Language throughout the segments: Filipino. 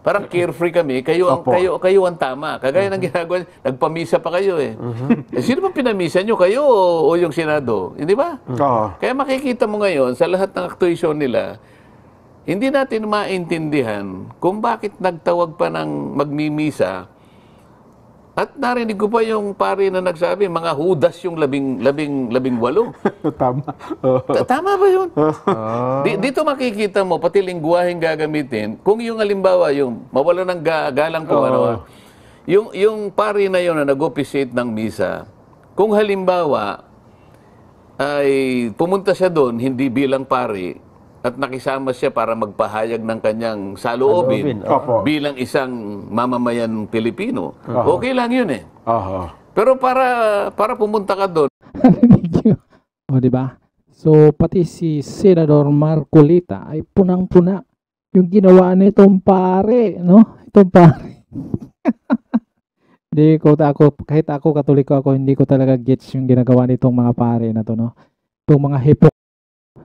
Parang carefree kami, kayo ang tama. Kagaya ng ginagawa, nagpamisa pa kayo eh. Sino ba pinamisa nyo? Kayo o yung Senado? Hindi ba? Kaya makikita mo ngayon, sa lahat ng actuation nila, hindi natin maintindihan kung bakit nagtawag pa ng magmimisa. At narinig ko pa yung pari na nagsabi, mga hudas yung labing walo. Tama. Tama ba yun? Dito makikita mo, pati lingguwaheng gagamitin, kung yung halimbawa, yung mawala ng galang kung ano, yung pari na yun na nag-officiate ng misa, kung halimbawa, ay pumunta siya doon, hindi bilang pari, at nakisama siya para magpahayag ng kanyang saloobin bilang isang mamamayan Pilipino. Okay lang yun eh. Pero para pumunta ka doon. O, di ba? So, pati si Senador Marcolita ay punang-puna yung ginawa nitong pare, no? Itong pare. Kahit ako Katoliko ako, hindi ko talaga gets yung ginagawa nitong mga pare na to, no? Itong mga hipok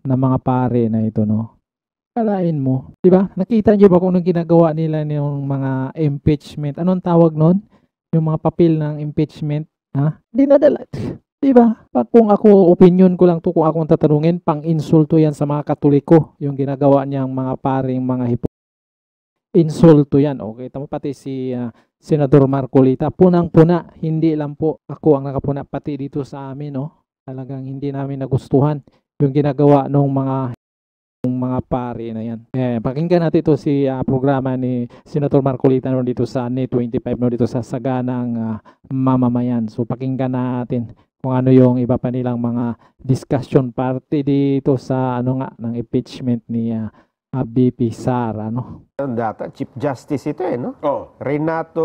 na mga pare na ito, no? Kalain mo, di ba? Nakita niyo ba kung anong ginagawa nila ng mga impeachment? Anong tawag nun? Yung mga papel ng impeachment, ha? Dinadala. Di ba? Kung ako, opinion ko lang to, kung akong tatanungin, pang-insulto yan sa mga Katoliko, yung ginagawa niyang mga paring mga insulto yan. Okay, tama, pati si Senador Marcolita, punang-puna, hindi lang po ako ang nakapuna, pati dito sa amin, no? Talagang hindi namin nagustuhan yung ginagawa ng mga pari na yan. Pakinggan natin ito si programa ni Senator Marcolita no, dito sa Net 25 no, dito sa Saganang Mamamayan. So pakinggan natin kung ano yung iba pa nilang mga discussion party dito sa ano nga ng impeachment ni BP Sara, no? Data, Chief Justice ito eh, no? Renato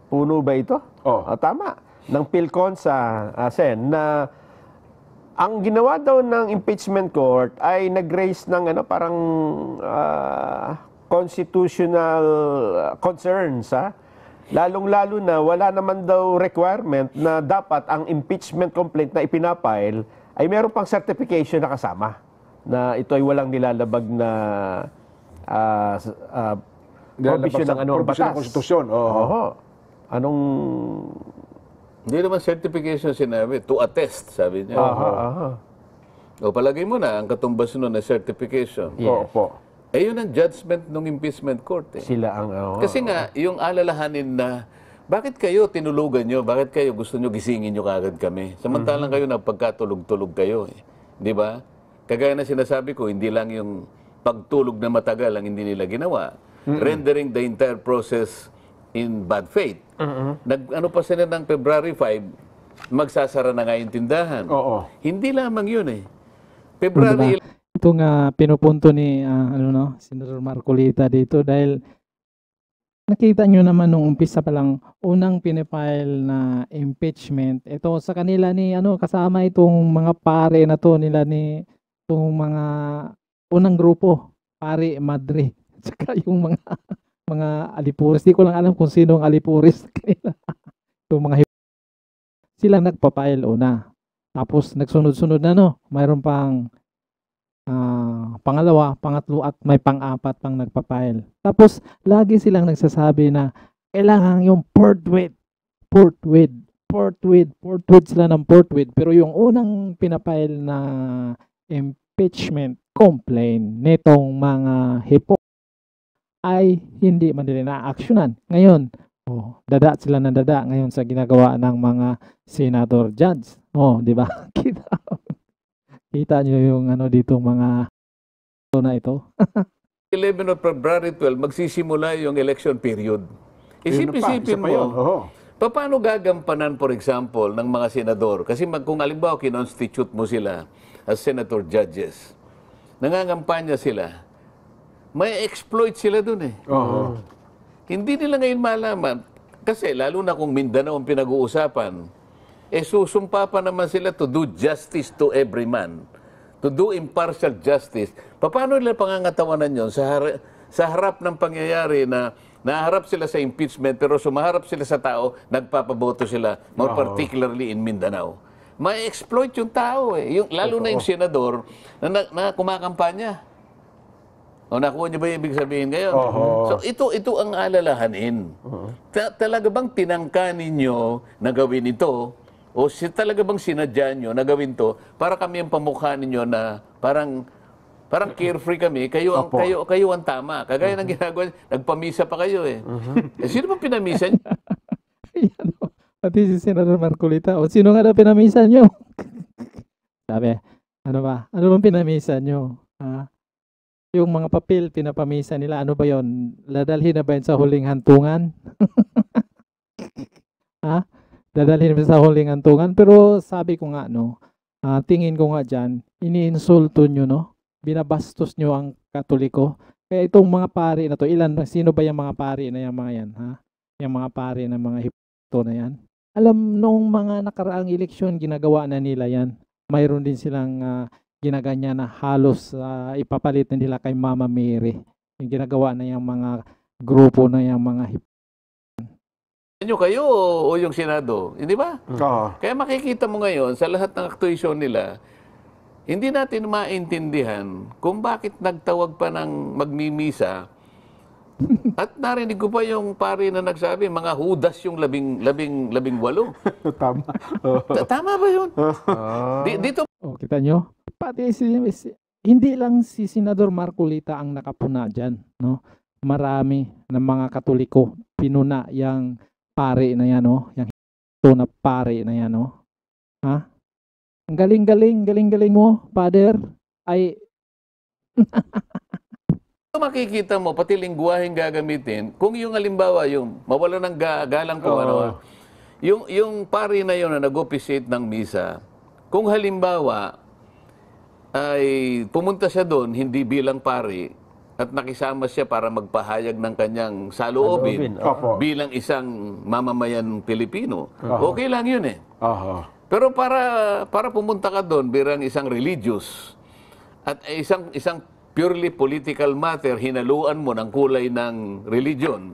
Puno ba ito? Tama. Ng PhilCon sa Sen na ang ginawa daw ng impeachment court ay nag-raise ng ano parang constitutional concerns, ha? Lalong-lalo na wala naman daw requirement na dapat ang impeachment complaint na ipinapile ay meron pang certification na kasama na ito ay walang nilalabag na provision ng ano batas. Konstitusyon. Anong Hindi naman certification sinabi, to attest, sabi niya. O palagay mo na, ang katumbas nun na certification. Yun ang judgment ng impeachment court. Sila ang... Kasi nga, yung alalahanin na, bakit kayo tinulugan nyo? Bakit kayo gusto nyo gisingin nyo kagad kami? Samantalang kayo nagpagkatulog-tulog kayo. Di ba? Kagaya na sinasabi ko, hindi lang yung pagtulog na matagal ang hindi nila ginawa. Rendering the entire process in bad faith. Ano pa sila ng February 5, magsasara na nga yung tindahan. Hindi lamang yun eh. February... Diba? Ito nga pinupunto ni Senator Marcolita dito dahil nakita nyo naman nung umpisa pa lang unang pinifile na impeachment. Ito sa kanila ni kasama itong mga pare na to nila ni itong mga unang grupo, pare Madre. Tsaka yung mga alipuris. Di ko lang alam kung sino ang alipuris kanila. Itong mga sila nagpapile una. Tapos nagsunod-sunod na mayroon pang pangalawa, pangatlo at may pang-apat pang nagpapile. Tapos lagi silang nagsasabi na kailangan yung forthwith sila ng forthwith. Pero yung unang pinapile na impeachment complaint nitong mga ay hindi man nila na-actionan. Ngayon, dada sila ng dada ngayon sa ginagawa ng mga senador judge. Di ba? Kita nyo yung dito mga na ito. 11 of February 12, magsisimula yung election period. Isipin mo, paano gagampanan, for example, ng mga senador? Kasi kung halimbawa kinonstitute mo sila as senator judges, nangangampanya sila, may exploit sila dun eh. Hindi nila ngayon malaman. Kasi lalo na kung Mindanao ang pinag-uusapan, susumpa pa naman sila to do justice to every man. To do impartial justice. Paano nila pangangatawanan yun sa harap ng pangyayari na naharap sila sa impeachment pero sumaharap sila sa tao, nagpapaboto sila, more particularly in Mindanao. May exploit yung tao eh. Lalo na yung senador na kumakampanya. O nakuha niyo ba yung ibig sabihin ngayon? So ito ang alalahanin. Talaga bang tinangka ninyo na gawin ito? O talaga bang sinadya nyo na gawin to para kami ang pamukha ninyo na parang carefree kami, kayo ang tama. Kagaya ng ginagawa, nagpamisa pa kayo eh. Sino bang pinamisa niyo? Yan, o. Pati si Senador Marcolita. O sino nga daw pinamisa nyo? Sabi, ano ba? Ano bang pinamisa nyo? Ha? Yung mga papel, pinapamisa nila. Ano ba yon? Dadalhin na ba yun sa huling hantungan? Ha? Dadalhin na sa huling hantungan? Pero sabi ko nga, no, tingin ko nga dyan, iniinsulto nyo, no? Binabastos nyo ang Katoliko. Kaya itong mga pari na to, sino ba yung mga pari na yung mga yan? Ha? Yung mga pari na mga hipto na yan? Alam, nung mga nakaraang eleksyon, ginagawa na nila yan. Mayroon din silang ginaganya na halos ipapalit na nila kay Mama Mary. Yung ginagawa na yung mga grupo na yung mga Kayo o yung Senado, hindi ba? Kaya makikita mo ngayon sa lahat ng actuation nila, hindi natin maintindihan kung bakit nagtawag pa ng magmimisa. At narinig ko pa yung pari na nagsabi, mga hudas yung labing walo. Tama. Tama ba yun? Dito. kita nyo? Pati hindi lang si Senador Marcolita ang nakapuna dyan, no? Marami ng mga Katoliko pinuna yung pari na yan, no? Yung hito na pari na yan, no? Ha? Ang galing mo, Father. Ay makikita mo, pati lingguwaheng gagamitin, kung yung halimbawa, yung mawala ng galang kung ano, yung pari na yun na nag-officiate ng misa, kung halimbawa, ay pumunta siya doon, hindi bilang pari, at nakisama siya para magpahayag ng kanyang saloobin bilang isang mamamayan Pilipino, okay lang yun eh. Pero para pumunta ka doon bilang isang religious, at isang purely political matter, hinaluan mo ng kulay ng religion,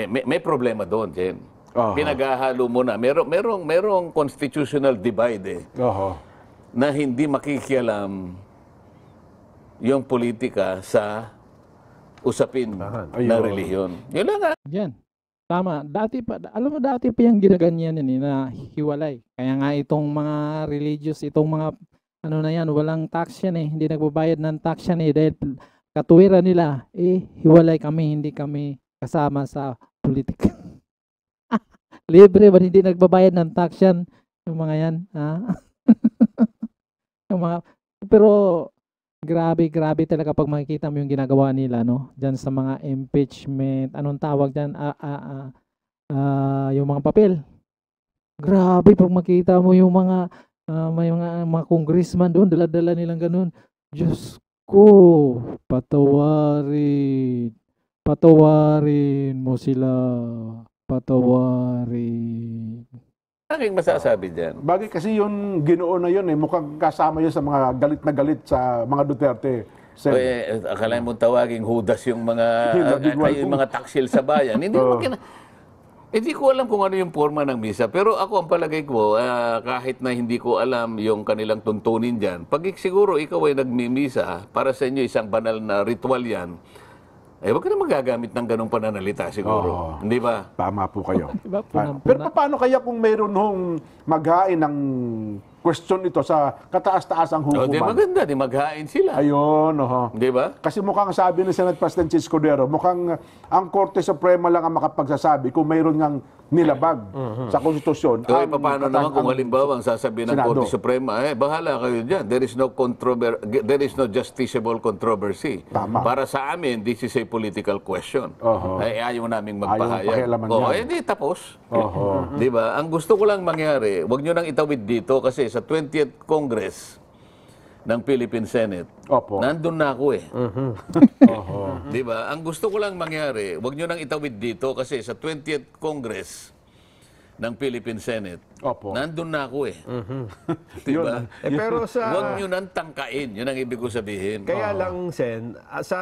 may problema doon, Jen. Pinaghahalo mo na. Merong constitutional divide na hindi makikialam yung politika sa usapin ng relihiyon. Yun lang nga. yan. Tama. Dati pa, alam mo dati pa yung ginaganyan yan na hiwalay. Kaya nga itong mga religious, itong mga ano na yan, walang tax yan eh. Hindi nagbabayad ng tax yan eh. Dahil katuwiran nila, hiwalay kami, hindi kami kasama sa politika. Libre ba hindi nagbabayad ng tax yan? Yung mga yan, ha? Yung mga, pero grabe talaga pag makikita mo yung ginagawa nila, no? Diyan sa mga impeachment, anong tawag diyan? Yung mga papel. Grabe pag makita mo yung mga may mga congressman doon, dala-dala nilang ganun. Diyos ko, patawarin mo sila. Patawarin. Aking masasabi dyan. Bagay kasi yung Ginoo na yun, mukhang kasama yun sa mga galit na galit sa mga Duterte. Akala mo tawaging hudas yung mga taksil sa bayan. Hindi ko alam kung ano yung forma ng misa. Pero ako ang palagay ko, kahit na hindi ko alam yung kanilang tuntunin dyan, pag siguro ikaw ay nagmimisa, para sa inyo isang banal na ritual yan, wag ka na magagamit ng ganong pananalita siguro. Hindi ba? Tama po kayo. Diba? Pero paano kaya kung mayroon hong maghain ng question ito sa kataas-taasang hukuman? Di maganda, di maghain sila. Ayun, Di ba? Kasi mukhang sabi ni Senate President Escudero, mukhang ang Korte Suprema lang ang makapagsasabi kung mayroon ngang nilabag sa konstitusyon. Paano naman kung halimbawa ang sasabihin ng Korte Suprema, bahala kayo dyan. There is no justiciable controversy. Tama. Para sa amin, this is a political question. Ayaw naming magpahayag. Hindi, tapos. Di ba? Ang gusto ko lang mangyari, wag nyo nang itawid dito kasi sa 20th Congress ng Philippine Senate, nandun na ako eh. Di ba? Ang gusto ko lang mangyari, wag nyo nang itawid dito kasi sa 20th Congress ng Philippine Senate, nandun na ako eh. Di ba? Pero wag nyo nang tangkain, yun ang ibig ko sabihin. Kaya lang, Sen, sa